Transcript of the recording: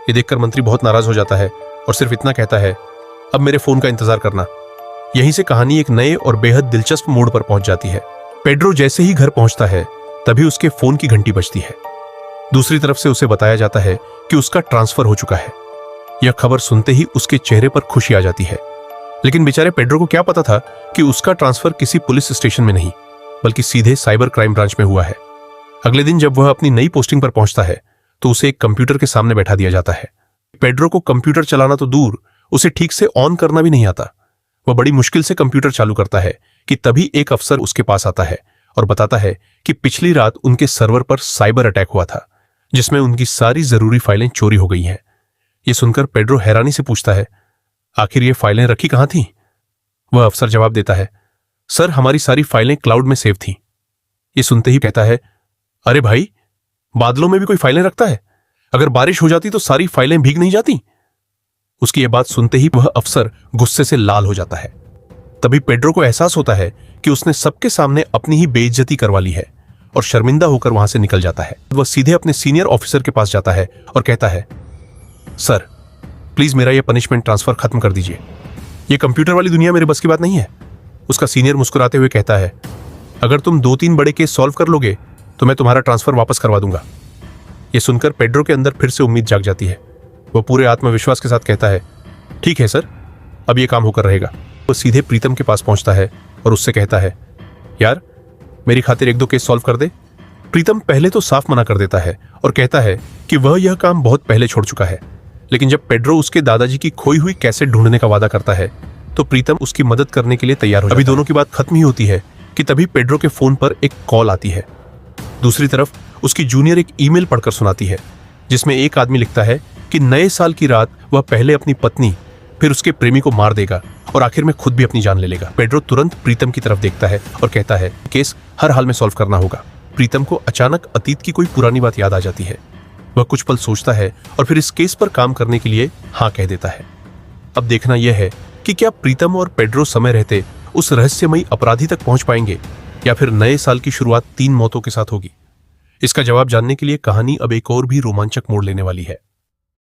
ये देखकर मंत्री बहुत नाराज हो जाता है और सिर्फ इतना कहता है, अब मेरे फोन का इंतजार करना। यहीं से कहानी एक नए और बेहद दिलचस्प मोड़ पर पहुंच जाती है। पेड्रो जैसे ही घर पहुंचता है तभी उसके फोन की घंटी बजती है। दूसरी तरफ से उसे बताया जाता है कि उसका ट्रांसफर हो चुका है। यह खबर सुनते ही उसके चेहरे पर खुशी आ जाती है, लेकिन बेचारे पेड्रो को क्या पता था कि उसका ट्रांसफर किसी पुलिस स्टेशन में नहीं बल्कि सीधे साइबर क्राइम ब्रांच में हुआ है। अगले दिन जब वह अपनी नई पोस्टिंग पर पहुंचता है तो उसे एक कंप्यूटर के सामने बैठा दिया जाता है। पेड्रो को कंप्यूटर चलाना तो दूर, उसे ठीक से ऑन करना भी नहीं आता। वह बड़ी मुश्किल से कंप्यूटर चालू करता है कि तभी एक अफसर उसके पास आता है और बताता है कि पिछली रात उनके सर्वर पर साइबर अटैक हुआ था, जिसमें उनकी सारी जरूरी फाइलें चोरी हो गई हैं। ये सुनकर पेड्रो हैरानी से पूछता है, आखिर ये फाइलें रखी कहां थीं? वह अफसर जवाब देता है, सर हमारी सारी फाइलें क्लाउड में सेव थीं। ये सुनते ही कहता है, अरे भाई, बादलों में भी कोई फाइलें रखता है? अगर बारिश हो जाती तो सारी फाइलें भीग नहीं जाती? उसकी यह बात सुनते ही वह अफसर गुस्से से लाल हो जाता है। तभी पेड्रो को एहसास होता है कि उसने सबके सामने अपनी ही बेइज्जती करवा ली है और शर्मिंदा होकर वहां से निकल जाता है। वह सीधे अपने सीनियर ऑफिसर के पास जाता है और कहता है, सर प्लीज मेरा यह पनिशमेंट ट्रांसफर खत्म कर दीजिए। यह कंप्यूटर वाली दुनिया मेरे बस की बात नहीं है। उसका सीनियर मुस्कुराते हुए कहता है, अगर तुम 2-3 बड़े केस सॉल्व कर लोगे तो मैं तुम्हारा ट्रांसफर वापस करवा दूंगा। यह सुनकर पेड्रो के अंदर फिर से उम्मीद जाग जाती है। वह पूरे आत्मविश्वास के साथ कहता है, ठीक है सर, अब यह काम होकर रहेगा। वो सीधे प्रीतम के पास पहुंचता है और उससे कहता है, यार मेरी खातिर 1-2 केस सॉल्व कर दे। प्रीतम पहले तो साफ मना कर देता है और कहता है कि वह यह काम बहुत पहले छोड़ चुका है, लेकिन जब पेड्रो उसके दादाजी की खोई हुई कैसेट ढूंढने का वादा करता है तो प्रीतम उसकी मदद करने के लिए तैयार हो जाता है। अभी दोनों की बात खत्म ही होती है कि तभी पेड्रो के फोन पर एक कॉल आती है। दूसरी तरफ उसकी जूनियर एक ईमेल पढ़कर सुनाती है, जिसमें एक आदमी लिखता है कि नए साल की रात वह पहले अपनी पत्नी, फिर उसके प्रेमी को मार देगा और आखिर में खुद भी अपनी जान ले लेगा। पेड्रो तुरंत प्रीतम की तरफ देखता है और कहता है, केस हर हाल में सॉल्व करना होगा। प्रीतम को अचानक अतीत की कोई पुरानी बात याद आ जाती है। वह कुछ पल सोचता है और फिर इस केस पर काम करने के लिए हाँ कह देता है। अब देखना यह है कि क्या प्रीतम और पेड्रो समय रहते उस रहस्यमयी अपराधी तक पहुंच पाएंगे या फिर नए साल की शुरुआत 3 मौतों के साथ होगी। इसका जवाब जानने के लिए कहानी अब एक और भी रोमांचक मोड़ लेने वाली है।